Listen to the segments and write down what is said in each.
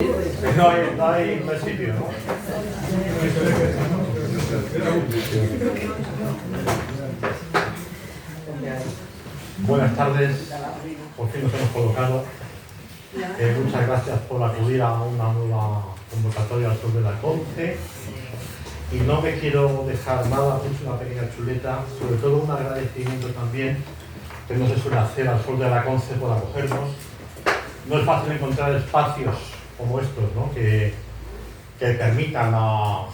No hay sitio, ¿no? Buenas tardes, por fin nos hemos colocado. Muchas gracias por acudir a una nueva convocatoria sobre la CONCE. Y no me quiero dejar nada, he hecho una pequeña chuleta, sobre todo un agradecimiento también, que no se suele hacer al sol de la CONCE por acogernos. No es fácil encontrar espacios como estos, ¿no? que permitan a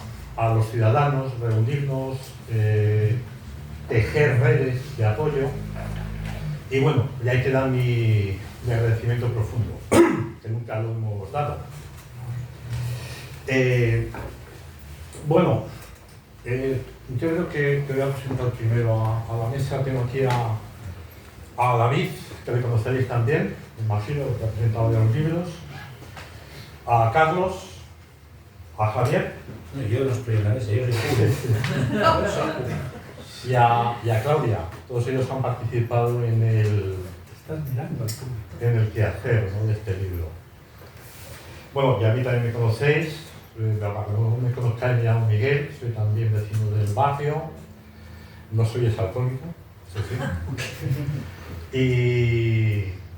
los ciudadanos reunirnos, tejer redes de apoyo. Y bueno, ya hay que dar mi agradecimiento profundo, que nunca lo hemos dado. Bueno, yo creo que te voy a presentar primero a la mesa. Tengo aquí a David, que le conoceréis también, me imagino, que ha presentado ya los libros, a Carlos, a Javier. Yo no estoy en la mesa, yo y a Claudia. Todos ellos han participado en el quehacer, ¿no?, de este libro. Bueno, y a mí también me conocéis. Para que no me conozcáis, me llamo Miguel, soy también vecino del barrio, no soy exalcohólico, eso sí.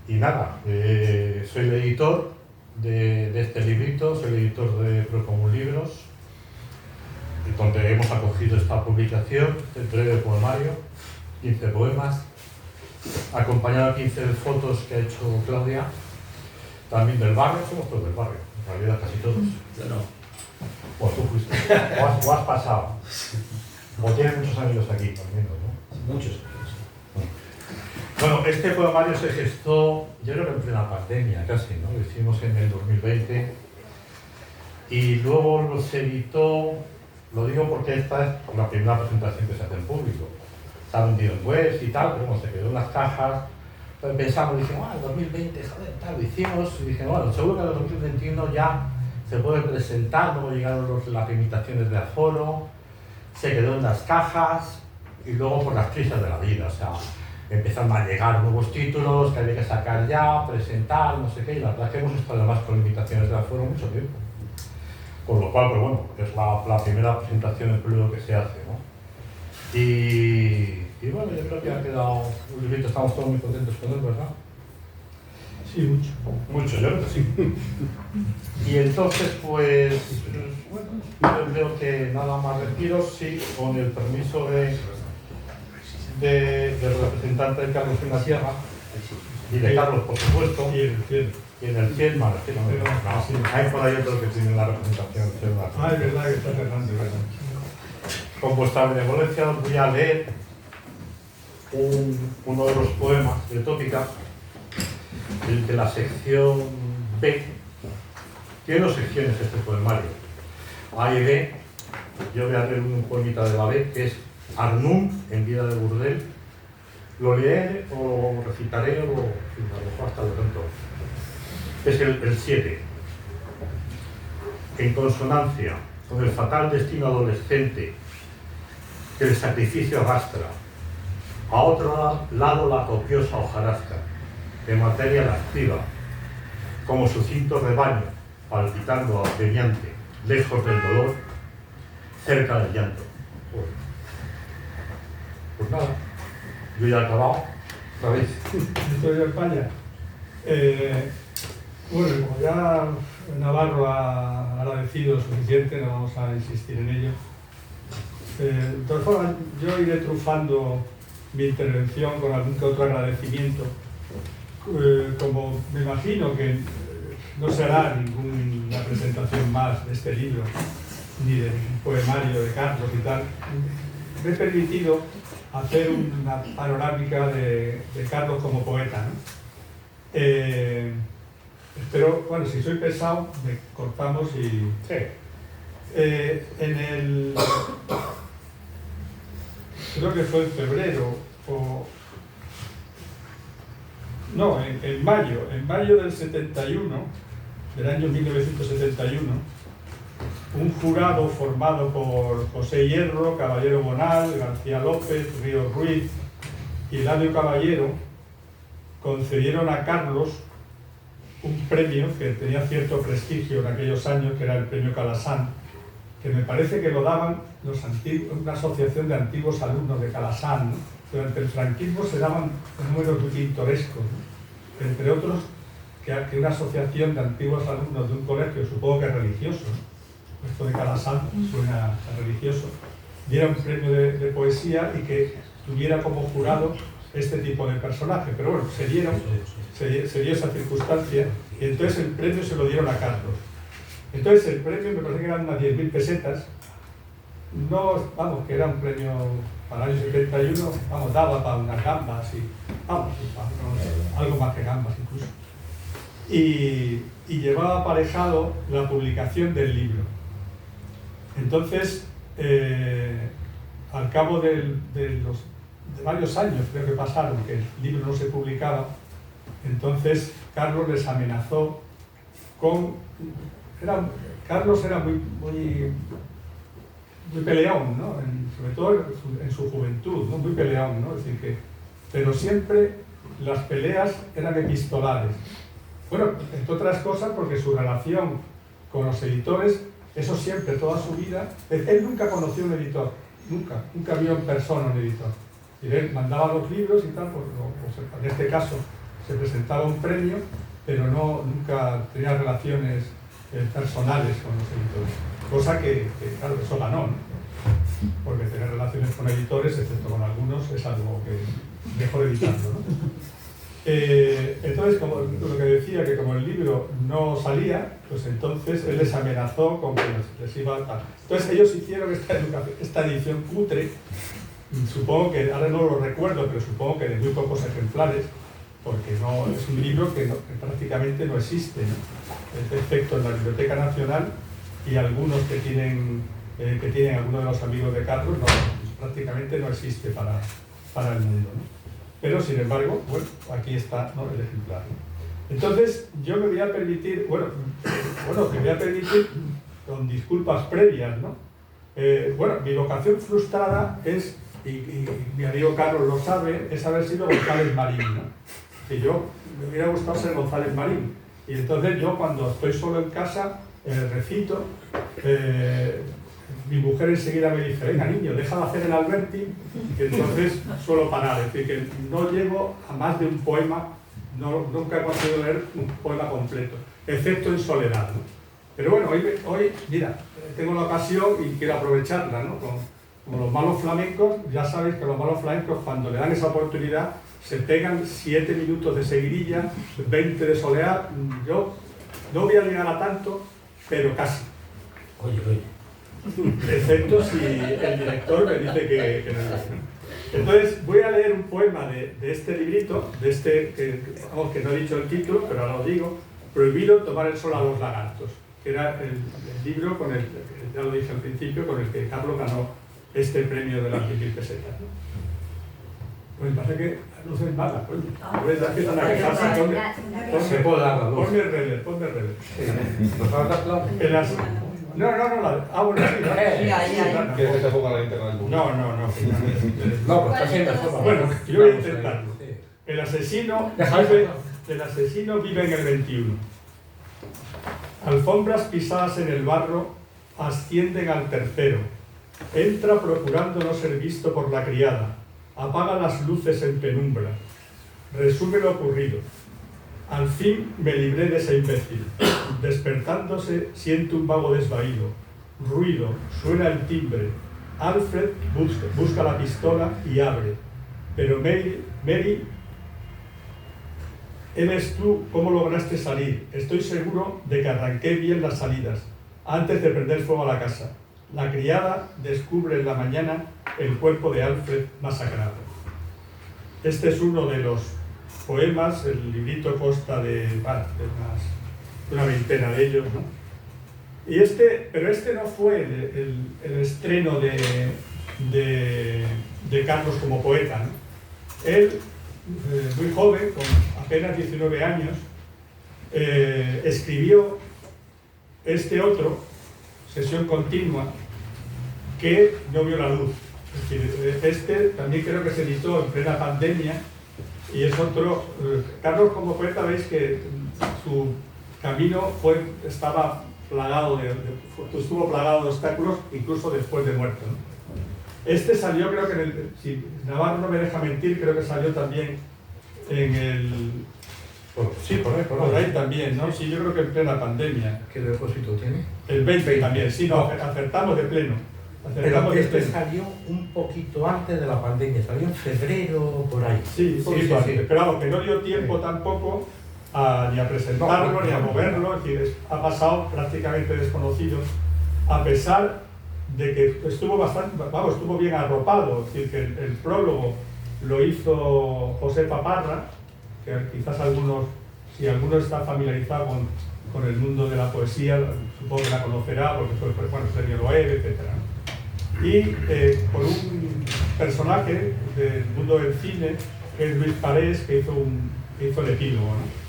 Y nada, soy el editor de este librito, soy el editor de Procomún Libros, donde hemos acogido esta publicación, el breve poemario, 15 poemas, acompañado de 15 fotos que ha hecho Claudia, también del barrio. Somos todos del barrio, en realidad casi todos. Yo no. Pues tú fuiste, o has pasado, o tienes muchos amigos aquí también, ¿no? Muchos. Bueno, este poemario se gestó, yo creo que en plena pandemia casi, ¿no? Lo hicimos en el 2020 y luego se editó, lo digo porque esta es la primera presentación que se hace en público. Se ha vendido en webs y tal, pero bueno, se quedó en las cajas. Entonces pensamos, dijimos, el 2020, joder, tal, lo hicimos, y dije, bueno, seguro que en el 2021 ya se puede presentar. Luego llegaron las limitaciones de aforo, se quedó en las cajas y luego por las prisas de la vida, o sea, empezaron a llegar nuevos títulos que había que sacar ya, presentar, no sé qué, y la verdad es que hemos estado además con limitaciones de aforo mucho tiempo. Con lo cual, pues bueno, es la primera presentación en público que se hace, ¿no? Y bueno, yo creo que ha quedado un librito, estamos todos muy contentos con él, ¿verdad? Sí, mucho. Mucho, yo creo que sí. Y entonces, pues, yo creo que nada más retiro, sí, con el permiso del representante de Carlos en la Sierra, y de Carlos, por supuesto, Y el cielo. y en el CIEL, no, hay por ahí otro que tiene la representación. Ah, es verdad que está cerrando, ¿verdad? Con vuestra benevolencia os voy a leer uno de los poemas de Tópica, el de la sección B. Tiene dos secciones este poemario, A y B. Yo voy a leer un poemita de la B, que es Arnún, en vida de Burdel. Lo leeré o lo recitaré o lo hasta de pronto. Es el 7. En consonancia con el fatal destino adolescente que el sacrificio arrastra, a otro lado la copiosa hojarasca de materia lasciva, como sucinto rebaño, palpitando apremiante, lejos del dolor, cerca del llanto. Pues nada, yo ya he acabado, ¿sabéis? Historia de España. Bueno, como ya Navarro ha agradecido suficiente, no vamos a insistir en ello. De todas formas, yo iré trufando mi intervención con algún que otro agradecimiento. Como me imagino que no se hará ninguna presentación más de este libro, ni del poemario de Carlos y tal, me he permitido hacer una panorámica de Carlos como poeta, ¿no? Espero, bueno, si soy pesado, me cortamos y... Sí. Creo que fue en febrero, no, en mayo del 71, del año 1971, un jurado formado por José Hierro, Caballero Bonal, García López, Ríos Ruiz y Eladio Caballero concedieron a Carlos un premio que tenía cierto prestigio en aquellos años, que era el premio Calasanz, que me parece que lo daban una asociación de antiguos alumnos de Calasanz, ¿no? Durante el franquismo se daban números muy pintorescos, ¿no? Entre otros, que una asociación de antiguos alumnos de un colegio, supongo que religioso, ¿no? Esto de Calasanz suena a religioso, diera un premio de poesía y que tuviera como jurado este tipo de personaje. Pero bueno, se dio esa circunstancia y entonces el premio se lo dieron a Carlos. Entonces el premio me parece que eran unas 10.000 pesetas. No, vamos, que era un premio para el año 71, vamos, daba para unas gambas y, vamos, algo más que gambas incluso. Y llevaba aparejado la publicación del libro. Entonces, al cabo de varios años, creo que pasaron, que el libro no se publicaba, entonces Carlos les amenazó con... Carlos era muy peleón, ¿no? Sobre todo en su juventud, ¿no? Muy peleón, ¿no? Es decir, pero siempre las peleas eran epistolares. Bueno, entre otras cosas porque su relación con los editores, eso siempre, toda su vida, él nunca conoció un editor, nunca vio en persona un editor. Y él mandaba los libros y tal, en este caso se presentaba un premio, pero nunca tenía relaciones personales con los editores. Cosa que claro, eso ganó, ¿no? Porque tener relaciones con editores, excepto con algunos, es algo que mejor evitarlo, ¿no? Entonces, como lo que decía, que como el libro no salía, pues entonces él les amenazó con que les iba a dar. Entonces ellos hicieron esta edición cutre, supongo que, ahora no lo recuerdo, pero supongo que de muy pocos ejemplares, porque no es un libro que prácticamente no existe, ¿no? Excepto en la Biblioteca Nacional y algunos que tienen algunos de los amigos de Carlos, no, prácticamente no existe para el mundo, ¿no? Pero sin embargo, bueno, aquí está, ¿no?, el ejemplar, ¿no? Entonces yo me voy a permitir, con disculpas previas, ¿no? Bueno, mi vocación frustrada es, y mi amigo Carlos lo sabe, es haber sido González Marín, ¿no? Que yo me hubiera gustado ser González Marín. Y entonces yo cuando estoy solo en casa, recito, mi mujer enseguida me dice, venga niño, deja de hacer el Alberti, y entonces suelo parar. Es decir, que no llego a más de un poema, nunca he conseguido leer un poema completo, excepto en soledad, ¿no? Pero bueno, hoy, mira, tengo la ocasión y quiero aprovecharla, ¿no? Como los malos flamencos, ya sabéis que los malos flamencos cuando le dan esa oportunidad se pegan 7 minutos de seguidilla, 20 de soleá. Yo no voy a llegar a tanto, pero casi. Oye. Excepto si el director me dice que no es así. Entonces voy a leer un poema de este librito, que no he dicho el título, pero ahora lo digo: Prohibido tomar el sol a los lagartos, que era el libro con ya lo dije al principio, con el que Carlos ganó este premio de las 10.000 pesetas, ¿no? Pues me parece que no soy mala, pues. Empiezan a quejarse, ponme el rever. ¿Nos va a dar claro? No, bueno, sí, Ya. ¿Quieres que te ponga la internet? No. No, pues está haciendo. Bueno, yo voy a intentarlo. El asesino vive en el 21. Alfombras pisadas en el barro ascienden al tercero. Entra procurando no ser visto por la criada. Apaga las luces en penumbra. Resume lo ocurrido. Al fin me libré de ese imbécil. Despertándose, siento un vago desvaído. Ruido, suena el timbre. Alfred busca la pistola y abre. Pero Mary, ¿eres tú? ¿Cómo lograste salir? Estoy seguro de que arranqué bien las salidas, antes de prender fuego a la casa. La criada descubre en la mañana el cuerpo de Alfred masacrado. Este es uno de los poemas, el librito consta de una veintena de ellos, ¿no? Pero este no fue el estreno de Carlos como poeta, ¿no? Él, muy joven, con apenas 19 años, escribió este otro, Sesión Continua, que no vio la luz. Es decir, este también creo que se editó en plena pandemia y es otro. Carlos como poeta veis que su camino estaba plagado estuvo plagado de obstáculos, incluso después de muerto, ¿no? Este salió, creo que si Navarro no me deja mentir, creo que salió también en el... Sí, por Por ahí también, ¿no? Sí, yo creo que en plena pandemia. ¿Qué depósito tiene? El 20 también, sí, no, acertamos de pleno. Pero este salió un poquito antes de la pandemia, salió en febrero, por ahí. Sí, pero vamos, que no dio tiempo tampoco ni a presentarlo, ni a moverlo, es decir, ha pasado prácticamente desconocido, a pesar de que estuvo bien arropado, es decir, que el prólogo lo hizo José Paparra, que quizás si alguno está familiarizado con el mundo de la poesía, supongo que la conocerá, porque fue premio Loeb, etc. Y por un personaje del mundo del cine, que es Luis Parés, que hizo el epílogo, ¿no?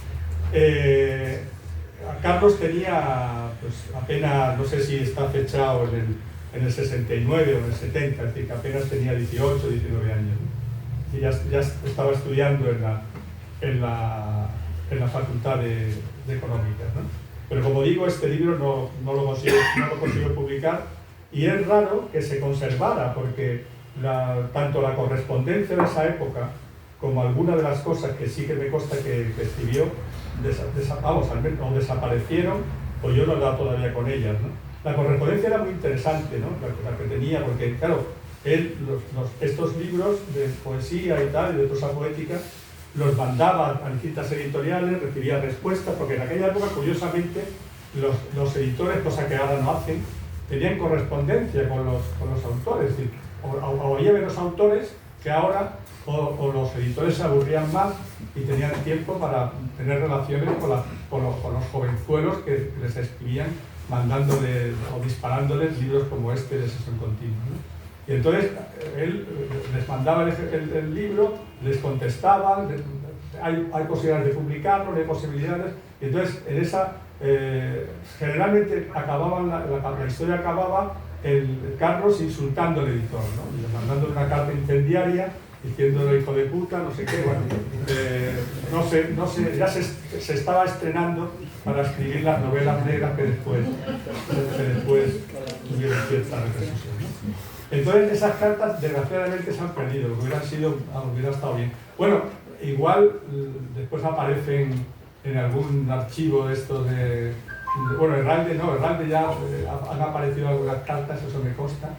Carlos tenía pues, apenas, no sé si está fechado en el 69 o en el 70, es decir, que apenas tenía 18, 19 años, ¿no? Y ya estaba estudiando en la Facultad de Económicas, ¿no? Pero como digo, este libro no lo consiguió publicar, y es raro que se conservara, porque tanto la correspondencia de esa época como algunas de las cosas que sí que me consta que escribió, o desaparecieron, o yo no he dado todavía con ellas, ¿no? La correspondencia era muy interesante, ¿no? La que tenía, porque claro, él estos libros de poesía y tal, y de prosa poética, los mandaba a distintas editoriales, recibía respuestas, porque en aquella época, curiosamente, los editores, cosa que ahora no hacen, tenían correspondencia con los autores, es decir, o había menos autores que ahora, o los editores se aburrían más y tenían tiempo para tener relaciones con los jovenzuelos que les escribían, mandándoles o disparándoles libros como este de Sesión Continua, ¿no? Y entonces él les mandaba el libro, les contestaba, hay posibilidades de publicarlo, no hay posibilidades, y entonces en esa generalmente la historia acababa el Carlos insultando al editor, ¿no? Y mandándole una carta incendiaria diciéndole hijo de puta, no sé qué, bueno, no sé, ya se estaba estrenando para escribir las novelas negras que después tuvieron cierta repercusión, ¿no? Entonces esas cartas desgraciadamente se han perdido, lo que hubiera estado bien. Bueno, igual después aparecen en algún archivo de estos de... Bueno, Herralde ya han aparecido algunas cartas, eso me consta,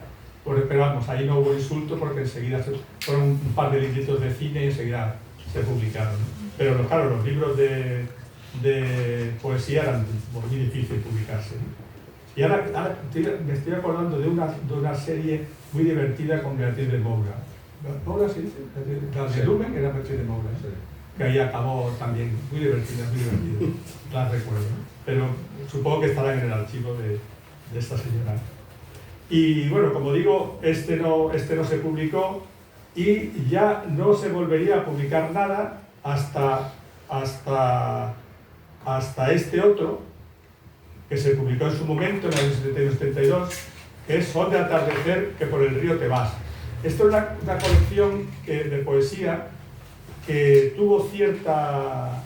pero vamos, ahí no hubo insulto porque enseguida fueron un par de libritos de cine y enseguida se publicaron, ¿no? Pero claro, los libros de poesía eran muy difíciles publicarse, ¿no? Y ahora me estoy acordando de una serie muy divertida con Beatriz de Moura. ¿Moura se dice? De Lumen era Beatriz de Moura, ¿sí? Que ahí acabó también, muy divertida, la recuerdo, ¿no? Pero supongo que estarán en el archivo de esta señora. Y bueno, como digo, este no se publicó y ya no se volvería a publicar nada hasta este otro, que se publicó en su momento, en el 71-72, que es Sol de atardecer que por el río te vas. Esto es una colección de poesía que tuvo cierta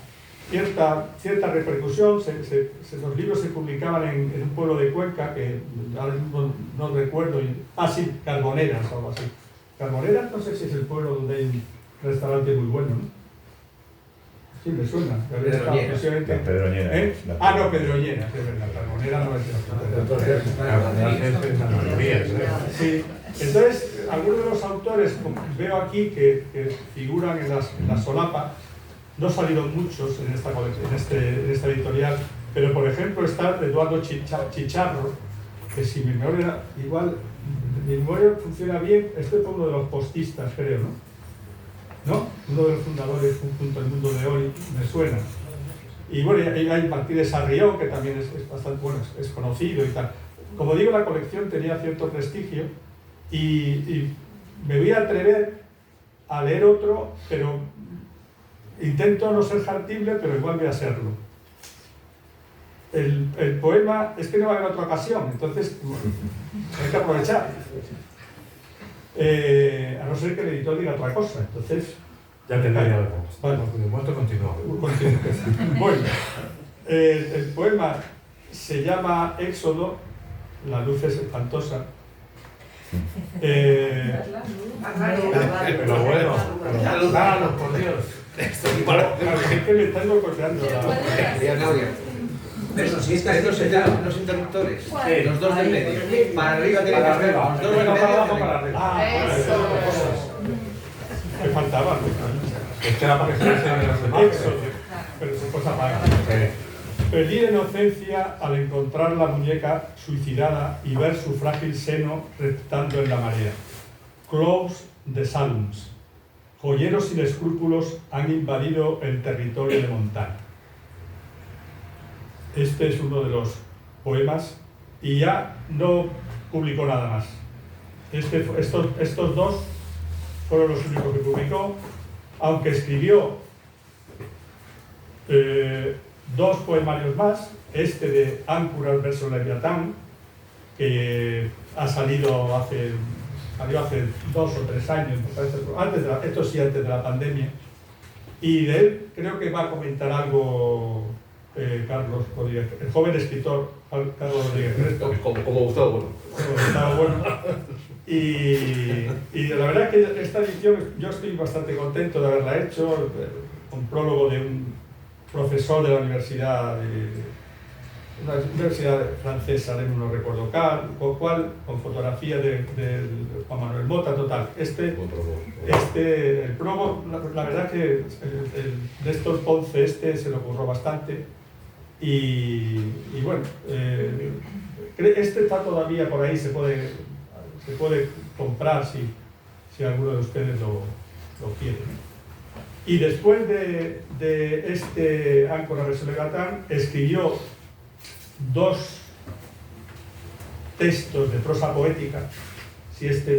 repercusión. Los libros se publicaban en un pueblo de Cuenca, que ahora mismo no recuerdo, sí, Carboneras o algo así. Carboneras, no sé si es el pueblo donde hay un restaurante muy bueno, ¿no? Sí, me suena. Pedroñeras. No, Pedroñeras, es verdad. Carboneras no es el. Sí. Entonces, algunos de los autores, veo aquí que figuran en la solapa, no salieron muchos en esta editorial, pero por ejemplo está Eduardo Chicharro, que si mi memoria funciona bien, este fue uno de los postistas, creo, ¿no? Uno de los fundadores junto al Mundo de hoy, me suena. Y bueno, hay Martínez Sarrió, que también es bastante bueno, es conocido y tal. Como digo, la colección tenía cierto prestigio y me voy a atrever a leer otro, pero intento no ser jartible, pero igual voy a serlo. El poema es que no va a haber otra ocasión, entonces hay que aprovechar. A no ser que el editor diga otra cosa. Entonces, Ya tendría de poco. Vale. De momento continúa. Bueno, el poema se llama Éxodo, la luz es espantosa. Pero bueno, claro, por Dios. Claro, es que me estás boicoteando Eso, si es que estos serán los interruptores, los dos del medio. Para arriba tienen que estar los dos del para abajo, medio. para arriba. me faltaba. Este era para que se vean los demás. Éxodo, pero se puede apagar. Perdí la inocencia al encontrar la muñeca suicidada y ver su frágil seno reptando en la marea. Close the Salms. Joyeros sin escrúpulos han invadido el territorio de Montana. Este es uno de los poemas y ya no publicó nada más. Estos dos fueron los únicos que publicó, aunque escribió dos poemarios más, este de Áncoras versus Leviatán, que salió hace 2 o 3 años, esto sí, antes de la pandemia, y de él creo que va a comentar algo Carlos Rodríguez, el joven escritor Carlos Rodríguez Resto. Como Gustavo Bueno. Gustavo Bueno. Y la verdad es que esta edición yo estoy bastante contento de haberla hecho, con prólogo de un profesor de la universidad una universidad francesa, no recuerdo cuál, con fotografía de Juan Manuel Mota, total. El promo, la verdad que de estos Ponce se lo ocurrió bastante y bueno, este está todavía por ahí, se puede comprar si alguno de ustedes lo quiere. Y después de este Áncoras versus Leviatán, escribió 2 textos de prosa poética. Si esto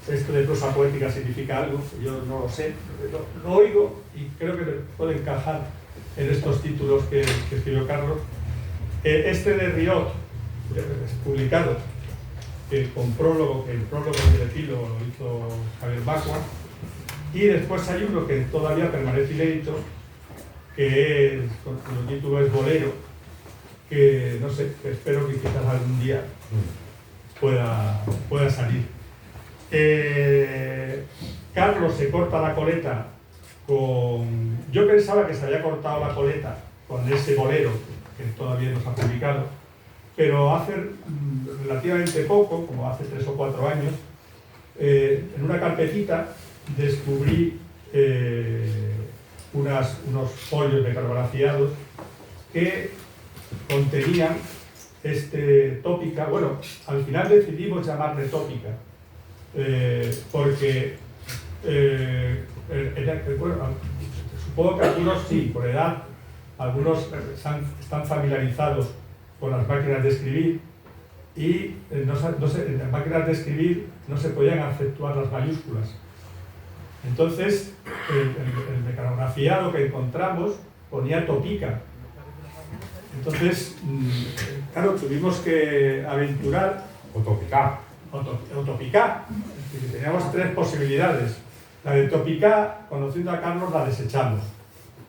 de prosa poética significa algo, yo no lo sé, lo oigo y creo que puede encajar en estos títulos que escribió Carlos. Este de Riot, publicado, con prólogo, que el prólogo del epílogo lo hizo Javier Bacua, y después hay uno que todavía permanece inédito, que cuyo título es Bolero, que no sé, que espero que quizás algún día pueda salir. Carlos se corta la coleta con... Yo pensaba que se había cortado la coleta con ese Bolero, que todavía no se ha publicado, pero hace relativamente poco, como hace 3 o 4 años, en una carpetita descubrí unos folios mecanografíados que contenían tópica. Bueno, al final decidimos llamarle tópica, porque bueno, supongo que algunos sí, por edad, algunos están familiarizados con las máquinas de escribir y en las máquinas de escribir no se podían acentuar las mayúsculas. Entonces, el mecanografiado que encontramos ponía topica. Entonces, claro, tuvimos que aventurar O topicar. o topicar. Teníamos 3 posibilidades. La de topicar, conociendo a Carlos, la desechamos,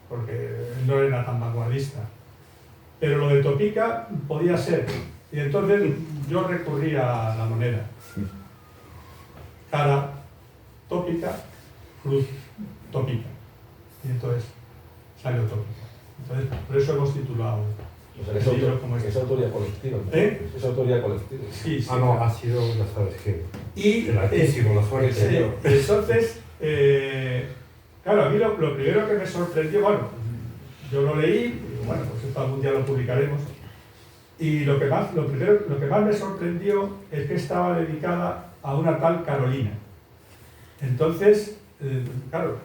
porque él no era tan vanguardista. Pero lo de topica podía ser. Y entonces yo recurrí a la moneda. Cara tópica, cruz tópica. Y entonces salió tópica. Entonces, por eso hemos titulado. O sea, es autoría colectiva. Es autoría colectiva. Sí, sí. No, ha sido, ya sabes que. Y el altísimo, la suerte. sí, entonces, claro, a mí lo primero que me sorprendió, bueno, yo lo leí, y bueno, pues esto algún día lo publicaremos, y lo que más me sorprendió es que estaba dedicada a una tal Carolina. Entonces, claro,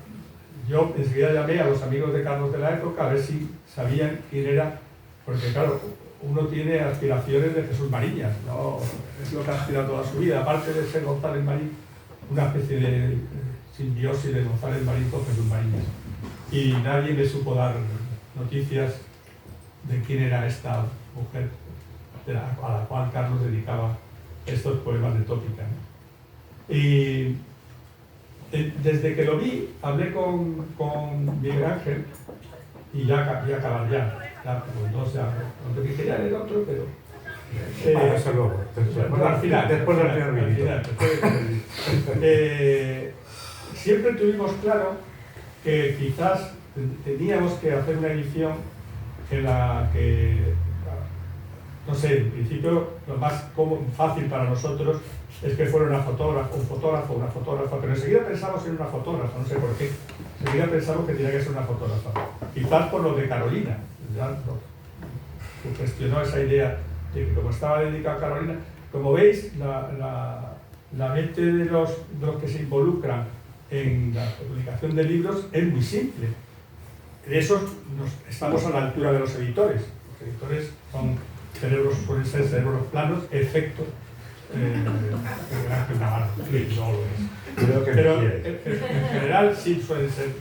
yo enseguida llamé a los amigos de Carlos de la época a ver si sabían quién era, porque claro, uno tiene aspiraciones de Jesús Mariñas, ¿no? Es lo que ha aspirado toda su vida, aparte de ser González Marín, una especie de simbiosis de González Marín con Jesús Mariñas. Y nadie me supo dar noticias de quién era esta mujer a la cual Carlos dedicaba estos poemas de tópica, ¿no? Y Desde que lo vi, hablé con Miguel Ángel y ya acabar ya pues, no sé, aunque quería leer otro, pero... eso luego. Al final, después del primer minuto. Siempre tuvimos claro que quizás teníamos que hacer una edición en la que, no sé, en principio lo más fácil para nosotros es que fuera un fotógrafo, una fotógrafa, pero enseguida pensamos en una fotógrafa, no sé por qué. Enseguida pensamos que tenía que ser una fotógrafa. Quizás por lo de Carolina, ya sugestionó esa idea de que como estaba dedicado a Carolina, como veis, la mente de los que se involucran en la publicación de libros es muy simple. De esos estamos a la altura de los editores. Los editores suelen ser cerebros planos, excepto Ángel Navarro, que no lo es. Pero en general sí suelen ser.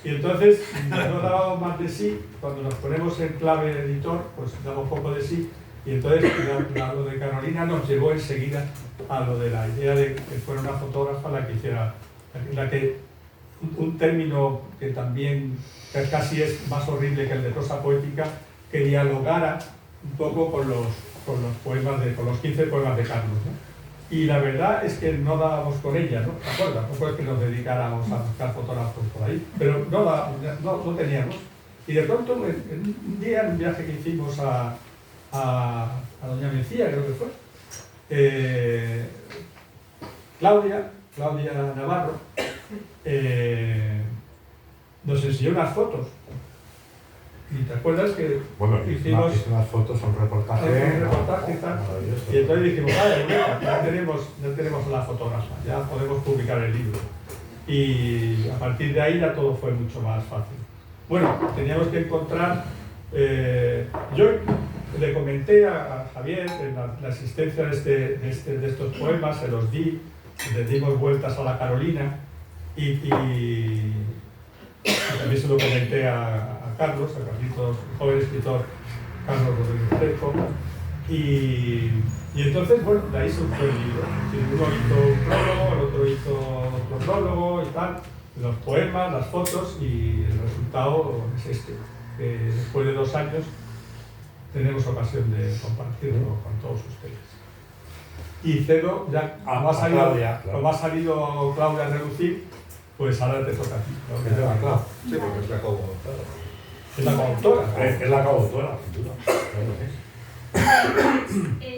Y entonces no dábamos más de sí, cuando nos ponemos en clave editor, pues damos poco de sí. Y entonces lo de Carolina nos llevó enseguida a lo de la idea de que fuera una fotógrafa la que hiciera, un término que también que casi es más horrible que el de prosa poética, que dialogara un poco con los poemas con los 15 poemas de Carlos, ¿no? Y la verdad es que no dábamos con ella, ¿no? ¿Te acuerdas? Tampoco es que nos dedicáramos a buscar fotógrafos por ahí, pero no teníamos. Y de pronto, un día, en un viaje que hicimos a Doña Mencía, creo que fue, Claudia Navarro nos enseñó unas fotos. ¿Y te acuerdas que hicimos unas fotos, un reportaje y tal? Y entonces dijimos, vale, ya tenemos a la fotógrafa, ya podemos publicar el libro. Y a partir de ahí ya todo fue mucho más fácil. Bueno, teníamos que encontrar... yo le comenté a Javier la existencia de estos poemas, se los di, le dimos vueltas a la Carolina y también se lo comenté a Carlos, a Carlitos, el joven escritor Carlos Rodríguez Trejo, y entonces, bueno, de ahí surgió el libro. Uno hizo un prólogo, el otro hizo otro prólogo y tal, los poemas, las fotos, y el resultado es este, que después de 2 años tenemos ocasión de compartirlo con todos ustedes. Y cedo, ya como ha salido Claudia a reducir, pues ahora te toca a ti. Es de la Clau. Sí, porque es la coautora. Es la coautora. Es la coautora, sin duda.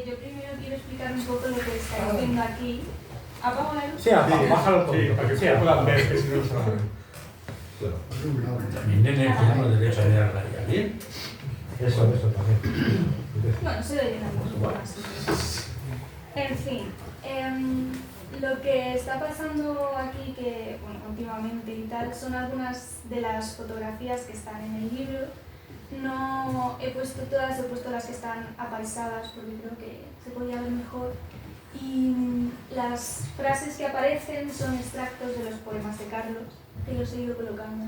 Yo primero quiero explicar un poco lo que estáis viendo aquí. ¿Apago la luz? Sí, bájalo un poquito, para que sí, puedan ver, que si no se van a ver. Claro. Mis nenes tenemos derecho a leer la bien. Eso también. Bueno, se lo llenamos. En fin, lo que está pasando aquí, que bueno, continuamente y tal, son algunas de las fotografías que están en el libro. No he puesto todas, he puesto las que están apaisadas porque creo que se podía ver mejor. Y las frases que aparecen son extractos de los poemas de Carlos, que los he ido colocando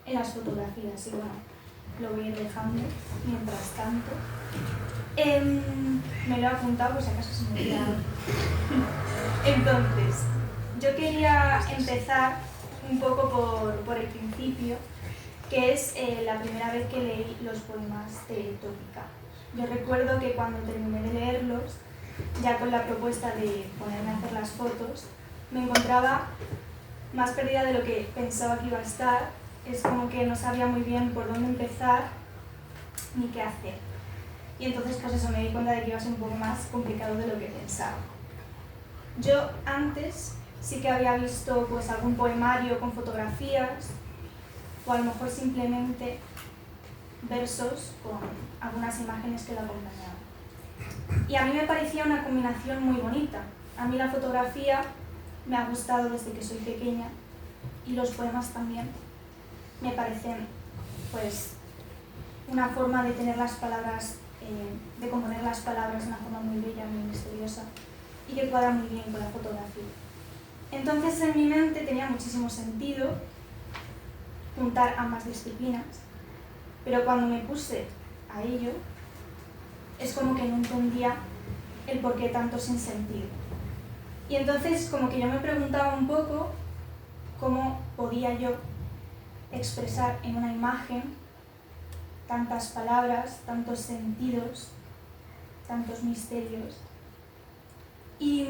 en las fotografías. Y bueno, lo voy a ir dejando mientras tanto. Me lo he apuntado por si acaso se me olvida. Entonces, yo quería empezar un poco por el principio, que es la primera vez que leí los poemas de Tópica. Yo recuerdo que cuando terminé de leerlos, ya con la propuesta de ponerme a hacer las fotos, me encontraba más perdida de lo que pensaba que iba a estar. Es como que no sabía muy bien por dónde empezar ni qué hacer. Y entonces pues eso, me di cuenta de que iba a ser un poco más complicado de lo que pensaba. Yo antes sí que había visto pues algún poemario con fotografías, o a lo mejor simplemente versos con algunas imágenes que lo acompañaban. Y a mí me parecía una combinación muy bonita. A mí la fotografía me ha gustado desde que soy pequeña y los poemas también. Me parecen pues una forma de tener las palabras, de componer las palabras de una forma muy bella, muy misteriosa y que cuadra muy bien con la fotografía. Entonces en mi mente tenía muchísimo sentido juntar ambas disciplinas, pero cuando me puse a ello es como que no entendía el por qué tanto sin sentido. Y entonces como que yo me preguntaba un poco cómo podía yo expresar en una imagen tantas palabras, tantos sentidos, tantos misterios. Y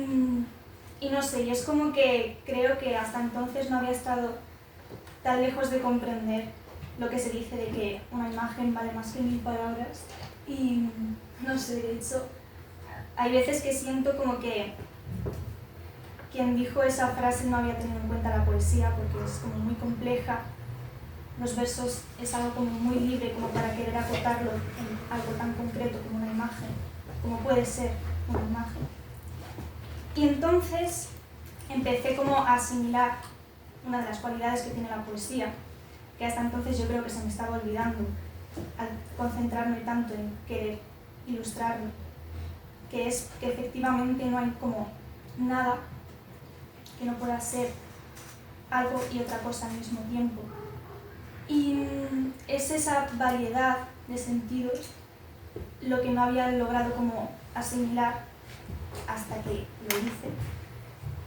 no sé, y es como que creo que hasta entonces no había estado tan lejos de comprender lo que se dice de que una imagen vale más que 1000 palabras. Y no sé, de hecho, hay veces que siento como que quien dijo esa frase no había tenido en cuenta la poesía, porque es como muy compleja. Los versos es algo como muy libre como para querer acotarlo en algo tan concreto como una imagen, como puede ser una imagen. Y entonces empecé como a asimilar una de las cualidades que tiene la poesía, que hasta entonces yo creo que se me estaba olvidando al concentrarme tanto en querer ilustrarlo, que es que efectivamente no hay como nada que no pueda ser algo y otra cosa al mismo tiempo. Y es esa variedad de sentidos lo que no había logrado como asimilar hasta que lo hice.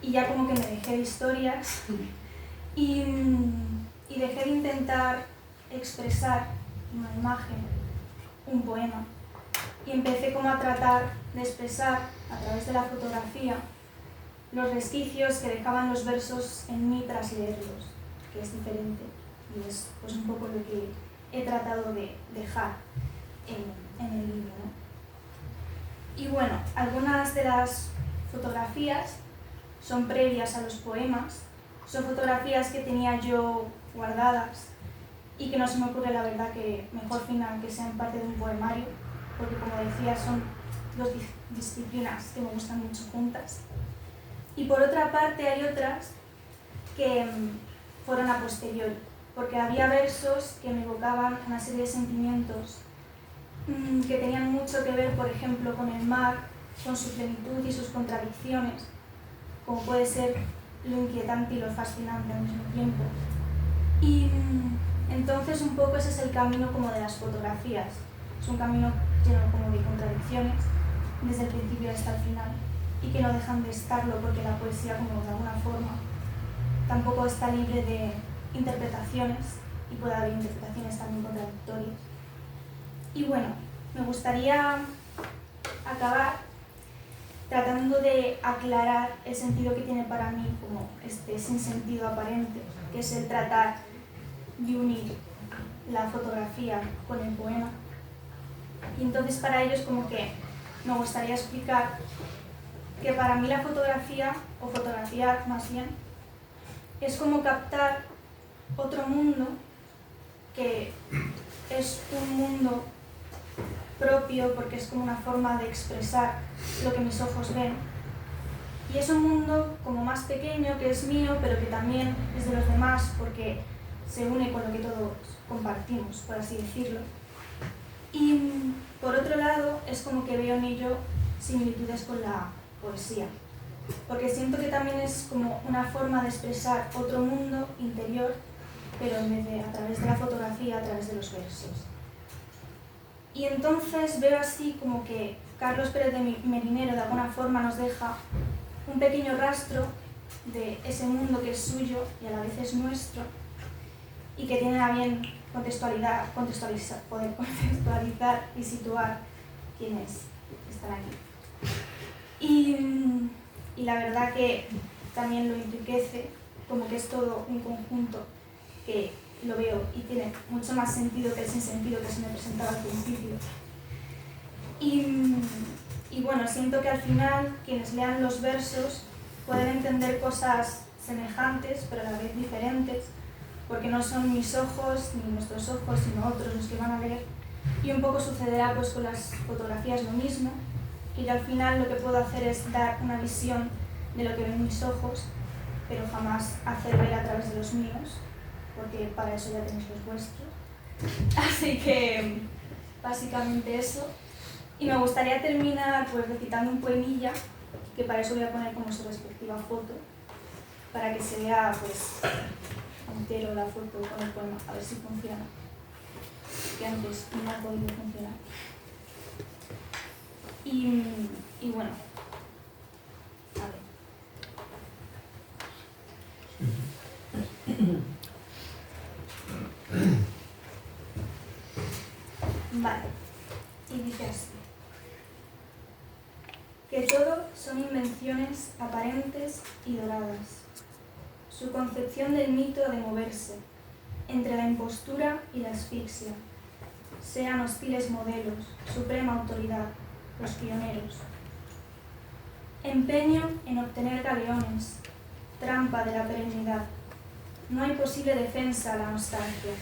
Y ya como que me dejé de historias y dejé de intentar expresar una imagen, un poema. Y empecé como a tratar de expresar a través de la fotografía los resquicios que dejaban los versos en mí tras leerlos, que es diferente. Y es pues un poco lo que he tratado de dejar en el libro, ¿no? Y bueno, algunas de las fotografías son previas a los poemas, son fotografías que tenía yo guardadas y que no se me ocurre la verdad que mejor final que sean parte de un poemario, porque como decía son dos disciplinas que me gustan mucho juntas. Y por otra parte hay otras que fueron a posteriori, porque había versos que me evocaban una serie de sentimientos que tenían mucho que ver, por ejemplo, con el mar, con su plenitud y sus contradicciones, como puede ser lo inquietante y lo fascinante al mismo tiempo. Y entonces un poco ese es el camino como de las fotografías. Es un camino lleno como de contradicciones, desde el principio hasta el final, y que no dejan de estarlo porque la poesía, como de alguna forma, tampoco está libre de interpretaciones y puede haber interpretaciones también contradictorias. Y bueno, me gustaría acabar tratando de aclarar el sentido que tiene para mí como este sinsentido aparente, que es el tratar de unir la fotografía con el poema. Y entonces para ello es como que me gustaría explicar que para mí la fotografía, o fotografiar más bien, es como captar otro mundo que es un mundo propio porque es como una forma de expresar lo que mis ojos ven. Y es un mundo como más pequeño que es mío, pero que también es de los demás porque se une con lo que todos compartimos, por así decirlo. Y por otro lado, es como que veo en ello similitudes con la poesía, porque siento que también es como una forma de expresar otro mundo interior, pero en vez de a través de la fotografía, a través de los versos. Y entonces veo así como que Carlos Pérez de Merinero de alguna forma nos deja un pequeño rastro de ese mundo que es suyo y a la vez es nuestro, y que tiene a bien poder contextualizar y situar quienes están aquí. Y la verdad que también lo enriquece, como que es todo un conjunto que lo veo y tiene mucho más sentido que el sinsentido que se me presentaba al principio. Y bueno, siento que al final quienes lean los versos pueden entender cosas semejantes pero a la vez diferentes, porque no son mis ojos ni nuestros ojos sino otros los que van a leer. Y un poco sucederá pues con las fotografías lo mismo, que yo al final lo que puedo hacer es dar una visión de lo que ven mis ojos, pero jamás hacer ver a través de los míos, porque para eso ya tenéis los vuestros. Así que básicamente eso. Y me gustaría terminar pues recitando un poemilla, que para eso voy a poner como su respectiva foto, para que se vea pues entero la foto con el poema, a ver si funciona, que antes no ha podido funcionar. Y bueno, a ver. que todo son invenciones aparentes y doradas. Su concepción del mito de moverse entre la impostura y la asfixia. Sean hostiles modelos, suprema autoridad, los pioneros. Empeño en obtener galeones, trampa de la perennidad. No hay posible defensa a la nostalgia.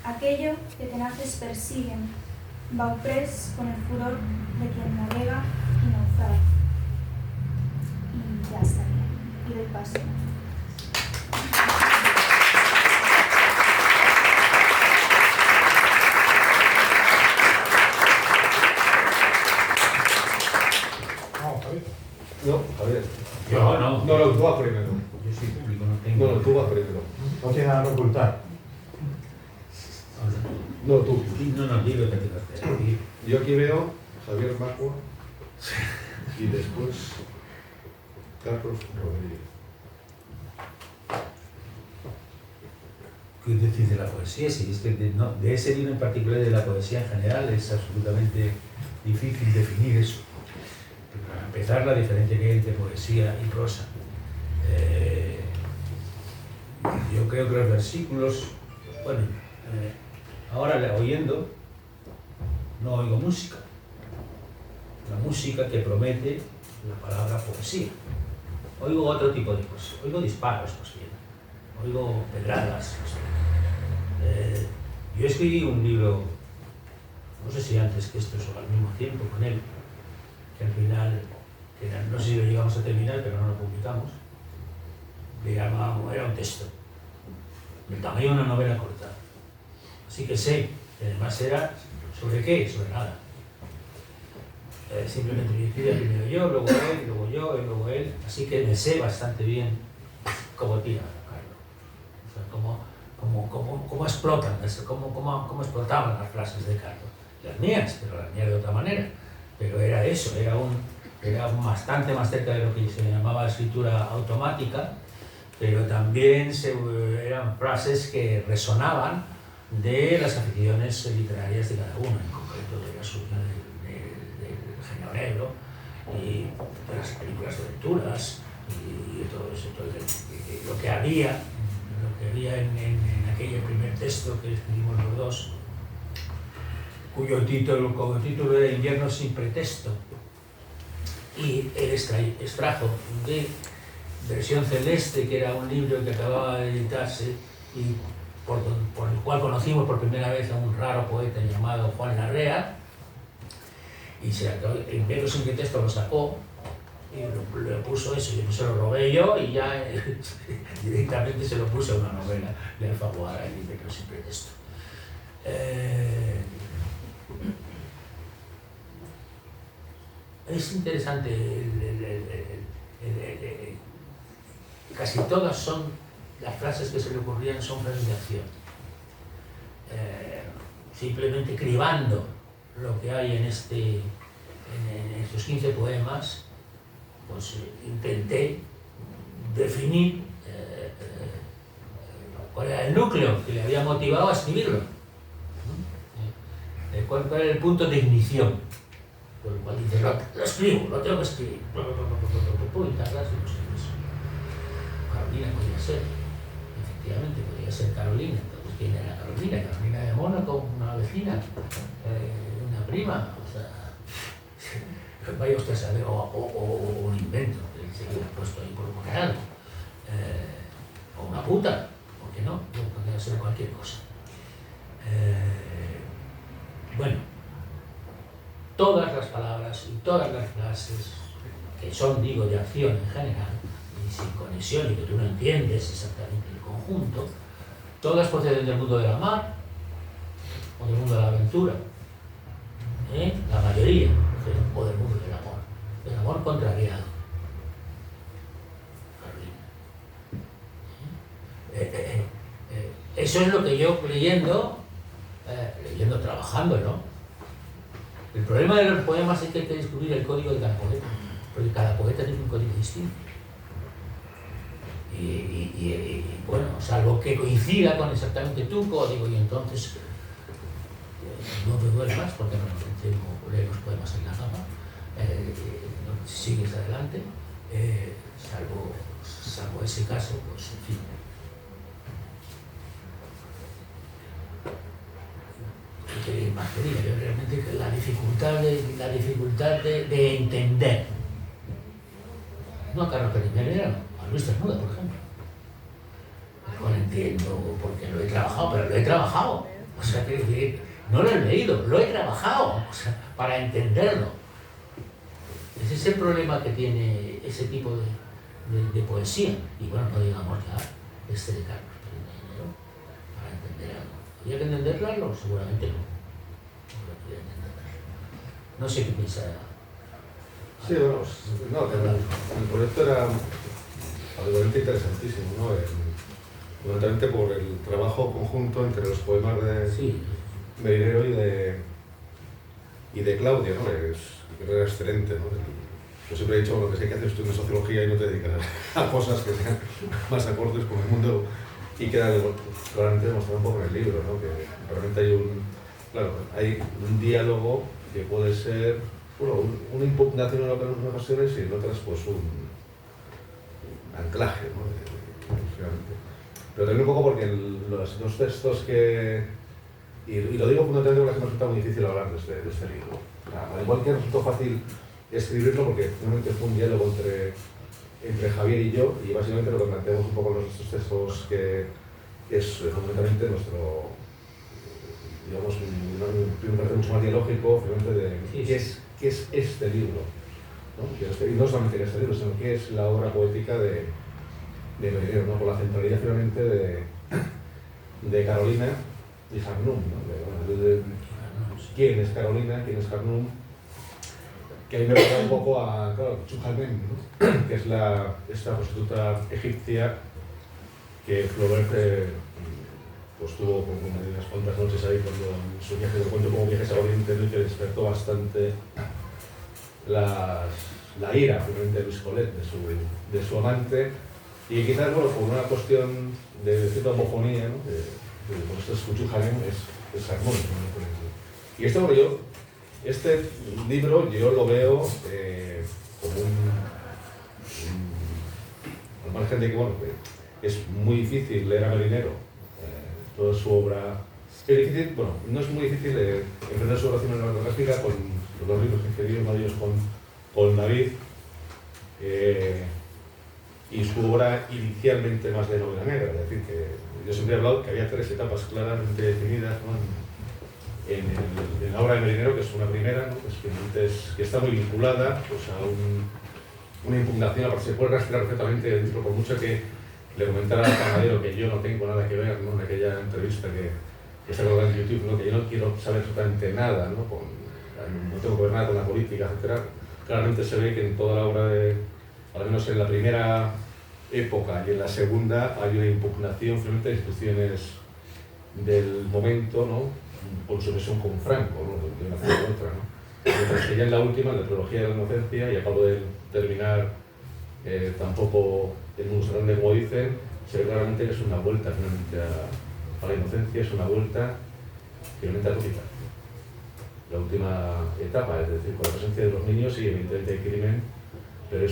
Aquello que tenaces persiguen, bauprés con el furor de quien navega y naufraga. Y ya estaría. Y doy paso. No, Javier. Yo no. No, tú vas primero. Yo soy público, no tengo. No, tú vas primero. No tiene nada que ocultar. No, tú. No, digo que tengo que decir. Yo aquí veo Javier Macua y después Carlos Rodríguez. ¿Qué decís de la poesía? Sí, es que de ese libro en particular, de la poesía en general, es absolutamente difícil definir eso. Para empezar, la diferencia que hay entre poesía y prosa. Yo creo que los versículos, bueno, ahora oyendo, no oigo música. La música que promete la palabra poesía. Oigo otro tipo de cosas, oigo disparos, pues bien. Oigo pedradas. Yo escribí un libro, no sé si antes que esto o al mismo tiempo con él, que al final, no sé si lo llegamos a terminar, pero no lo publicamos. Era un texto, del tamaño de una novela corta. Así que sé que además era sobre qué, sobre nada. Simplemente me escribía primero yo, luego él, luego yo y luego él. Así que me sé bastante bien cómo tira Carlos. O sea, cómo explotan, cómo explotaban las frases de Carlos. Las mías, pero las mías de otra manera. Pero era eso, era bastante más cerca de lo que se llamaba escritura automática, pero también eran frases que resonaban de las aficiones literarias de cada uno, en concreto de la suya del género negro y de las películas de aventuras y de todo eso, lo que había en aquel primer texto que escribimos los dos, cuyo título era Invierno sin pretexto, y él extrajo de Versión Celeste, que era un libro que acababa de editarse y por el cual conocimos por primera vez a un raro poeta llamado Juan Larrea, y Invierno sin pretexto lo sacó y le puso eso, y se lo robé yo y ya directamente se lo puse a una novela de Alfaguara, el Invierno sin pretexto. Es interesante, casi todas son, las frases que se le ocurrían son frases de acción. Simplemente cribando lo que hay en estos 15 poemas, pues intenté definir cuál era el núcleo que le había motivado a escribirlo. ¿Cuál era el punto de ignición? Por el cual dice, lo escribo, lo tengo que escribir. Y tardas y no sé eso. Carolina podría ser, efectivamente, podría ser Carolina. Entonces, ¿quién era Carolina? Carolina de Mónaco, una vecina, una prima, o sea, vaya usted a saber, o un invento que se había puesto ahí por un canal, o una puta, ¿por qué no? Podría ser cualquier cosa. Bueno, todas las palabras y todas las frases que son, digo, de acción en general y sin conexión y que tú no entiendes exactamente el conjunto, todas proceden del mundo de la mar o del mundo de la aventura, la mayoría, o del mundo del amor contrariado. Eso es lo que yo leyendo, trabajando, ¿no? El problema de los poemas es que hay que descubrir el código de cada poeta, porque cada poeta tiene un código distinto. Y bueno, salvo que coincida con exactamente tu código, y entonces no me duele más porque normalmente leo los poemas en la cama. sigues adelante, salvo ese caso, pues en fin. Que más quería yo realmente que la dificultad de entender. No a Carlos Pérez Melero, a Luis Cernuda, por ejemplo. No lo entiendo porque lo he trabajado, pero lo he trabajado. O sea, que no lo he leído, lo he trabajado, o sea, para entenderlo. Ese es el problema que tiene ese tipo de poesía. Y bueno, no digamos ya de Carlos Pérez Melero, para entender algo. ¿Había que entenderlo? Seguramente no. No sé qué piensa. Sí, bueno, no, el proyecto era absolutamente interesantísimo, ¿no? Fundamentalmente por el trabajo conjunto entre los poemas de Merinero y de Claudio, ¿no? Era excelente, ¿no? Yo siempre he dicho, bueno, que si hay que hacer estudios de sociología y no te dedicas a cosas que sean más acordes con el mundo, y queda claramente demostrado un poco en el libro, ¿no? Que realmente hay un diálogo que puede ser, bueno, una impugnación en algunas ocasiones y en otras pues un anclaje, ¿no? Pero también un poco porque los dos textos que, y lo digo fundamentalmente porque me resulta muy difícil hablar de este libro. Al igual que resultó fácil escribirlo porque realmente fue un diálogo entre Javier y yo, y básicamente lo que planteamos un poco en estos textos que es fundamentalmente nuestro, digamos, un parte mucho más dialógico, de qué es este libro, ¿no? Y no solamente qué es este libro, sino qué es la obra poética de Merinero, ¿no? Por la centralidad finalmente de Carolina y Jarnum, ¿no? ¿Quién es Carolina? ¿Quién es Jarnum? Que a mí me recuerda un poco a, claro, Chujalmen, ¿no? Que es esta prostituta egipcia que Flaubert pues tuvo unas cuantas noches ahí cuando en su viaje, lo cuento como viajes a Oriente, ¿no? Y que despertó bastante la ira de Luis Collet, de su amante, y quizás, bueno, por una cuestión de cierta homofonía, ¿no? Por esto es Chujalmen, es armónico, ¿no? Y esto, bueno, este libro yo lo veo como al margen de que, bueno, es muy difícil leer a Merinero, toda su obra. Es difícil, bueno, no es muy difícil emprender su obra cinematográfica con los libros que escribió, uno de ellos con David, y su obra inicialmente más de novela negra. Es decir, que yo siempre he hablado que había tres etapas claramente definidas, ¿no? En la obra de Merinero, que es una primera, ¿no? Que está muy vinculada pues, a una impugnación, aparte se puede rastrear perfectamente dentro, por mucho que le comentara al panadero que yo no tengo nada que ver, ¿no? En aquella entrevista que está colgada en YouTube, ¿no? Que yo no quiero saber absolutamente nada, ¿no? No tengo que ver nada con la política, etc. Claramente se ve que en toda la obra al menos en la primera época y en la segunda, hay una impugnación frente a instituciones del momento, ¿no? Por su versión con Franco, ¿no? De una forma u otra, ¿no? Mientras que ya en la última, en la trilogía de la inocencia, y acabo de terminar tampoco en un grande como dicen, se ve claramente que es una vuelta finalmente a la inocencia, es una vuelta finalmente atópica. La última etapa, es decir, con la presencia de los niños, sí, evidentemente hay crimen, pero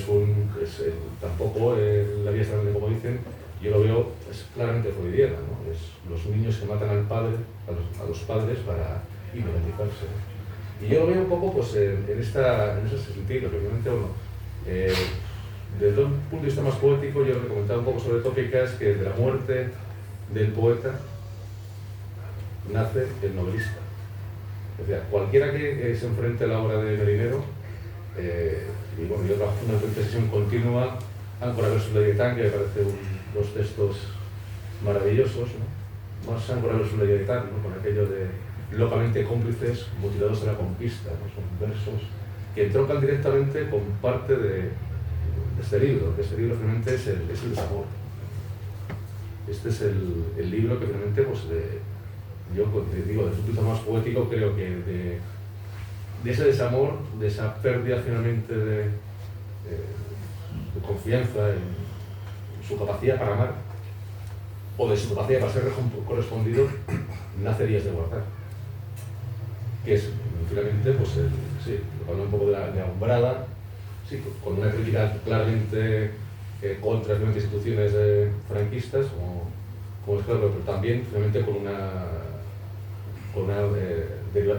tampoco la vía grande como dicen, yo lo veo, es claramente freudiana, ¿no? Es los niños que matan al padre, a los padres para independizarse, ¿no? Y yo lo veo un poco pues, en ese sentido, que obviamente, bueno, desde un punto de vista más poético, yo he comentado un poco sobre tópicas que de la muerte del poeta nace el novelista. O sea, cualquiera que se enfrente a la obra de Merinero, y bueno, yo trabajo en una sesión continua, Áncora versus Leviatán, que me parece dos textos maravillosos, ¿no? Más Áncora versus Leviatán, ¿no? Con aquello de locamente cómplices, mutilados de la conquista, ¿no? Son versos que entroncan directamente con parte de este libro, que este libro finalmente es el desamor. Este es el libro que finalmente, pues, yo digo, desde un punto más poético, creo que de ese desamor, de esa pérdida finalmente de confianza en su capacidad para amar, o de su capacidad para ser correspondido, nace Días de Guardar, que es finalmente, pues, sí, hablando un poco de la umbrada, sí, con una crítica claramente contra las instituciones franquistas, como es claro, pero también finalmente con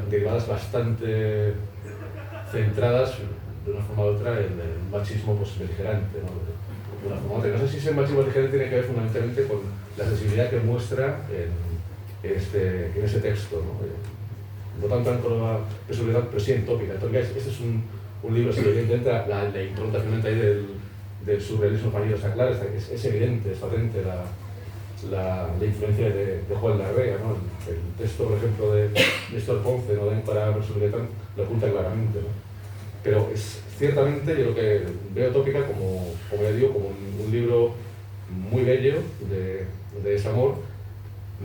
derivadas bastante centradas de una forma u otra en el machismo pues, beligerante, ¿no? De una forma u otra. No sé si ese machismo beligerante tiene que ver fundamentalmente con la sensibilidad que muestra en ese texto, ¿no? No tanto la personalidad, pero sí en tópica. Este es un libro, si evidentemente la impronta finalmente ahí del surrealismo español está clara, es evidente, es patente la influencia de Juan Larrea, ¿no? El texto, por ejemplo, de Néstor Ponce, ¿no? de para Versuletan, lo apunta claramente, ¿no? Pero es ciertamente, yo lo que veo Tópica como ya digo, como un libro muy bello de desamor,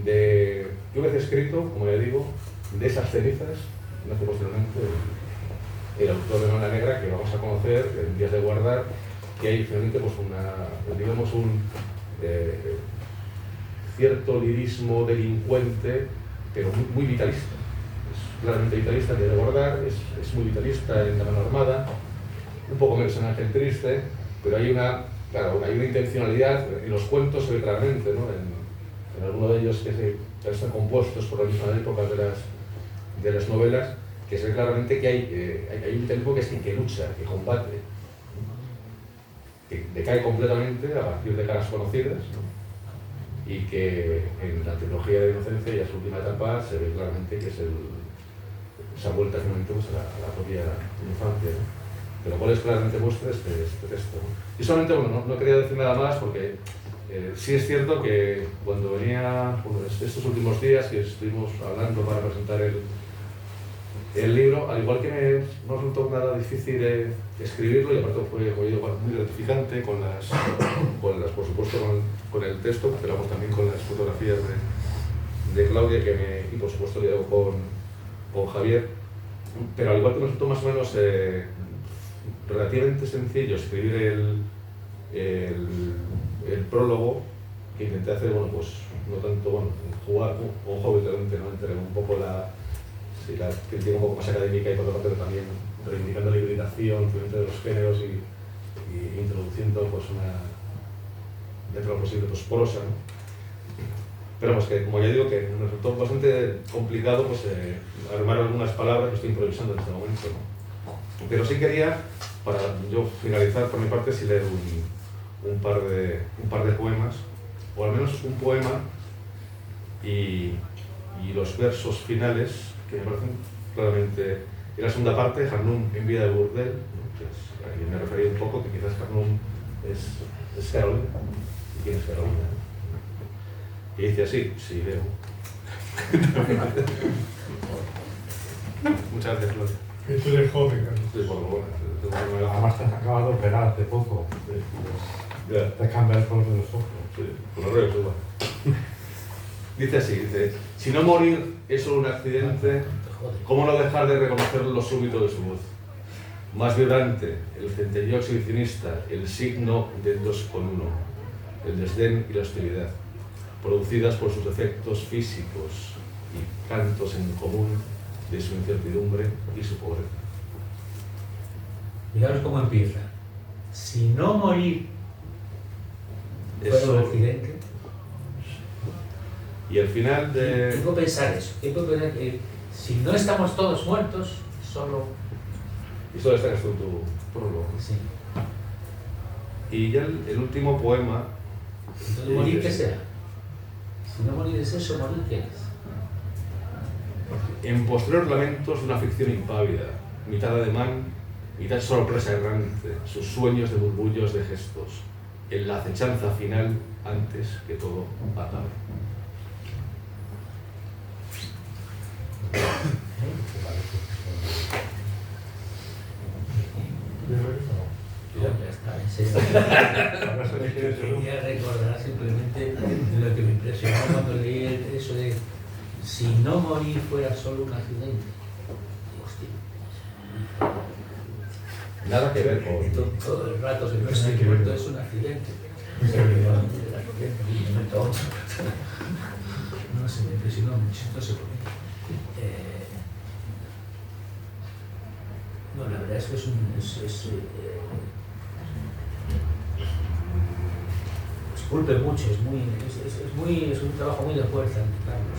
que una vez escrito, como ya digo, de esas cenizas, nace posteriormente el autor de Novela Negra, que vamos a conocer en Días de Guardar, que hay finalmente pues digamos un cierto lirismo delincuente, pero muy vitalista. Es claramente vitalista en Días de Guardar, es muy vitalista en La Mano Armada, un poco menos en Ángel Triste, pero hay una intencionalidad, en los cuentos se ve claramente, ¿no? En alguno de ellos que están compuestos por la misma época de las novelas, que se ve claramente que hay un vitalismo que lucha, que combate, que decae completamente a partir de caras conocidas, ¿no? Y que en la trilogía de Inocencia y a su última etapa se ve claramente que es esa vuelta finalmente pues, a la propia infancia, ¿no? De lo cual es claramente muestra este texto, ¿no? Y solamente, bueno, no quería decir nada más porque sí es cierto que cuando venía, estos últimos días que estuvimos hablando para presentar el libro, al igual que no resultó nada difícil escribirlo, y aparte fue muy gratificante por supuesto con el texto, pero también con las fotografías de Claudia y por supuesto le hago con Javier, pero al igual que me resultó más o menos relativamente sencillo escribir el prólogo, que intenté hacer, bueno, pues no tanto, bueno, jugar un juego literalmente, ¿no? Entre un poco la crítica un poco más académica y por otra parte también reivindicando la hibridación entre los géneros y introduciendo pues dentro de lo posible pues prosa, ¿no? Pero pues que, como ya digo, que me resultó bastante complicado pues armar algunas palabras que estoy improvisando en este momento, ¿no? Pero sí quería, para yo finalizar por mi parte, sí leer un par de poemas, o al menos un poema y los versos finales que me parecen claramente. Y la segunda parte, Hernún en vida de burdel, ¿no? Que es, a quien me referí un poco, que quizás Hernún es Carolina. ¿Y quién es Carolina? Y dice así, sí, veo. Muchas gracias, Claudia. Que tú eres joven, Carlos. Sí, por lo bueno. Además te has acabado de operar hace poco. Ya. Te cambia el color de los ojos. Sí, con los rayos igual. Dice así, si no morir es solo un accidente, ¿cómo no dejar de reconocer lo súbito de su voz? Más vibrante, el centelleó exhibicionista, el signo del 2 con 1, el desdén y la hostilidad, producidas por sus efectos físicos y cantos en común de su incertidumbre y su pobreza. Fijaros cómo empieza. Si no morir fuera un accidente. Y al final de... ¿Qué puedo pensar eso? ¿Qué puedo pensar que si no estamos todos muertos, solo... Y solo está en tu prólogo. Sí. Y ya el último poema... Entonces, ¿morir qué será? Si no morir es eso, ¿morir qué es? En posteriores lamentos de una ficción impávida, mitad ademán, mitad sorpresa errante, sus sueños de burbullos de gestos, en la acechanza final antes que todo acabe. Ya está, en serio. Quería recordar simplemente lo que me impresionó cuando leí eso de si no morir fuera solo un accidente. Hostia. Nada que ver con... Todo el rato que no estoy muerto es un accidente. No sé, me impresionó mucho. No sé por qué. No, la verdad es que esculpe mucho, es un trabajo muy de fuerza, Carlos.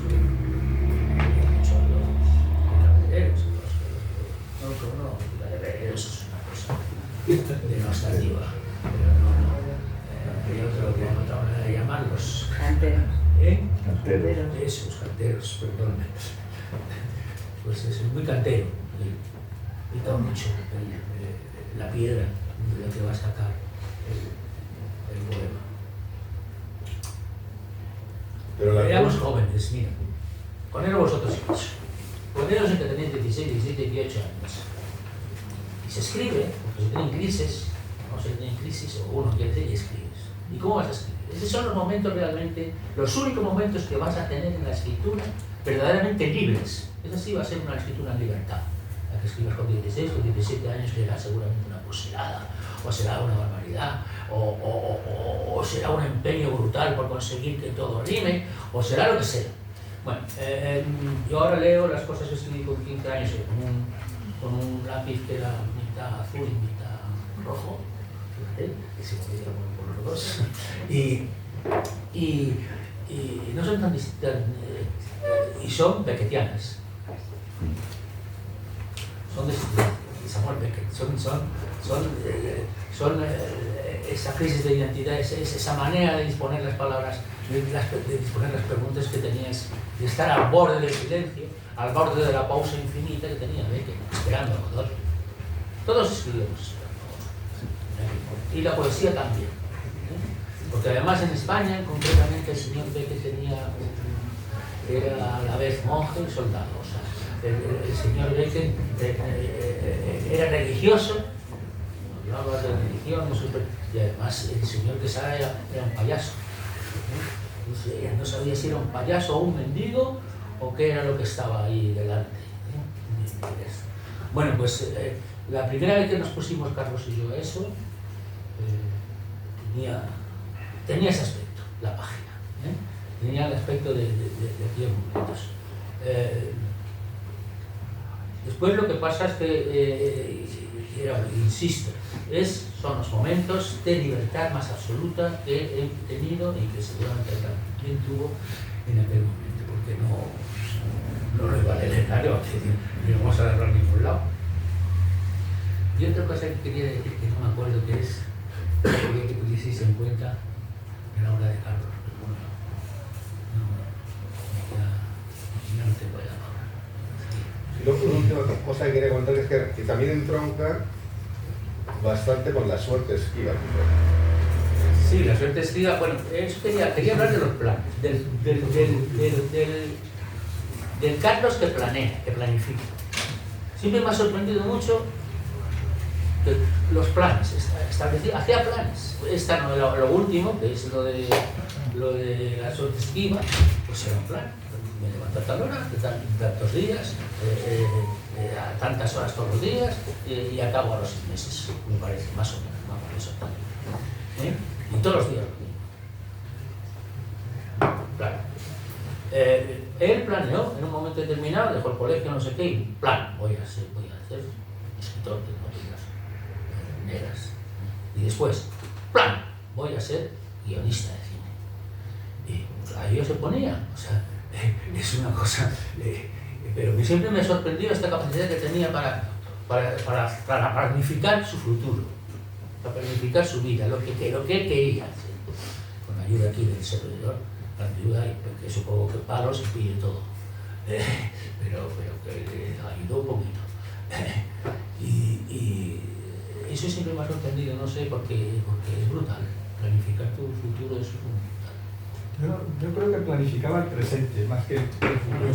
Mucho a los caballeros, eso es una cosa denostativa, pero no. Hay otro que no otra manera de llamarlos. Canteros. Canteros. Esos canteros, perdón. Pues es muy cantero. Pica mucho la piedra de la que va a sacar el poema. Éramos jóvenes, mira. Poneros vosotros hijos. Poneros en que tenéis 16, 17, 18 años. Y se escribe, porque se tienen crisis, no se tienen crisis, o uno quiere decir, y escribes. ¿Y cómo vas a escribir? Esos son los momentos realmente, los únicos momentos que vas a tener en la escritura verdaderamente libres. Esa sí va a ser una escritura en libertad. La que escribas con 16, con 17 años será seguramente una poselada, o será una barbaridad, o será un empeño brutal por conseguir que todo rime, o será lo que sea. Bueno, yo ahora leo las cosas que escribí con 15 años con un lápiz que era mitad azul y mitad rojo, que se movía por los dos, y no son tan distintas, y son beckettianas. Son de Samuel Beckett, son esa crisis de identidad, esa manera de disponer las palabras, de disponer las preguntas que tenías, de estar al borde del silencio, al borde de la pausa infinita que tenía Beckett, esperando a Godot. Todos escribimos, y la poesía también, porque además en España, concretamente, el señor Beckett era a la vez monje y soldado. O sea, el señor Beckett era religioso, hablaba de religión, y además el señor Quesada era un payaso. No sabía si era un payaso o un mendigo o qué era lo que estaba ahí delante. Bueno, pues la primera vez que nos pusimos Carlos y yo a eso, tenía ese aspecto, la página. Tenía el aspecto de aquellos momentos. Después lo que pasa es que, insisto, son los momentos de libertad más absoluta que he tenido y que seguramente también tuvo en aquel momento, porque no lo iba a leer, no vamos a darlo a ningún lado. Y otra cosa que quería decir, que no me acuerdo qué es, que pusieseis en cuenta en la obra de Carlos. No te voy a dar. La última cosa que quería contar es que también entronca bastante con la suerte esquiva. Sí, la suerte esquiva. Bueno, eso quería hablar de los planes, del Carlos que planea, que planifica. Siempre me ha sorprendido mucho que los planes, hacía planes. Esta novela, lo último, que es lo de la suerte esquiva, pues era un plan. Me levanto a tal hora, tantos días, a tantas horas todos los días, y acabo a los 6 meses, me parece, más o menos, más o menos exactamente. Y todos los días lo mismo. Claro. Él planeó en un momento determinado, dejó el colegio, no sé qué, y plan, voy a ser escritor de novelas negras. Y después, plan, voy a ser guionista de cine. Y ahí yo se ponía, o sea, es una cosa, pero que siempre me sorprendió esta capacidad que tenía para planificar su futuro, para planificar su vida, lo que quería hacer, con la ayuda aquí del servidor, la ayuda, que supongo que palos y pide todo, pero que ayudó un poquito. Y eso siempre me ha sorprendido, no sé, porque es brutal, planificar tu futuro es brutal. Yo creo que planificaba el presente más que el futuro.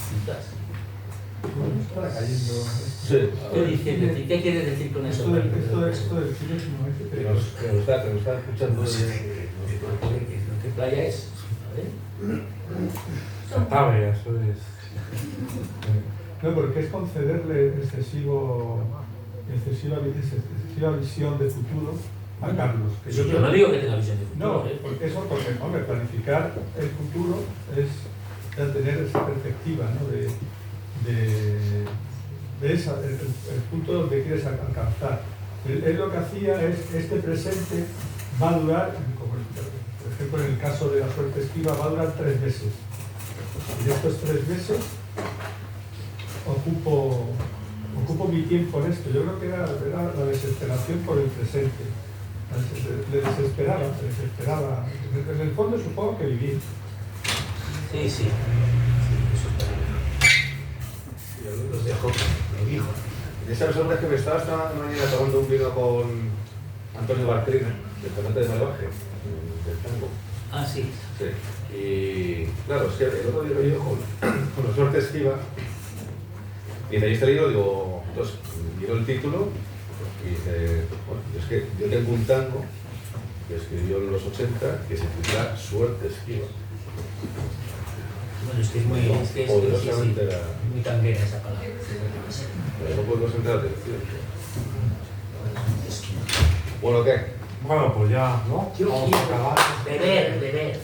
Quizás. Estará cayendo. Sí. ¿Qué quieres decir con eso? Esto del cine es un momento que Nos está escuchando. ¿Qué playa es? Cantabria, eso es. No, porque es concederle excesiva visión de futuro a Carlos. Que Yo no digo que tenga visión de futuro. No, porque hombre, planificar el futuro es tener esa perspectiva, ¿no? de ves el punto donde quieres alcanzar. Él lo que hacía es, este presente va a durar, como por ejemplo en el caso de la suerte esquiva, va a durar 3 meses. Y de estos 3 meses ocupo mi tiempo en esto. Yo creo que era la desesperación por el presente. Le desesperaba. En el fondo supongo que vivir. Sí, eso está bien. Los dejó, lo dijo. Y esa persona que me estaba esta mañana tomando un vino con Antonio Bartrina, del Torrente de Malvaje, del tango. Ah, sí. Sí. Y claro, es que el otro día yo con la suerte esquiva, y de ahí está leído, digo, entonces, miro el título y dice, bueno, es que yo tengo un tango que escribió en los 80 que se titula Suerte esquiva. Bueno, es que es muy, Poderosamente era... muy tanguera esa palabra. Pero no podemos entrar a atención. Bueno, ¿qué? Bueno, pues ya, ¿no? Yo Vamos a acabar. beber.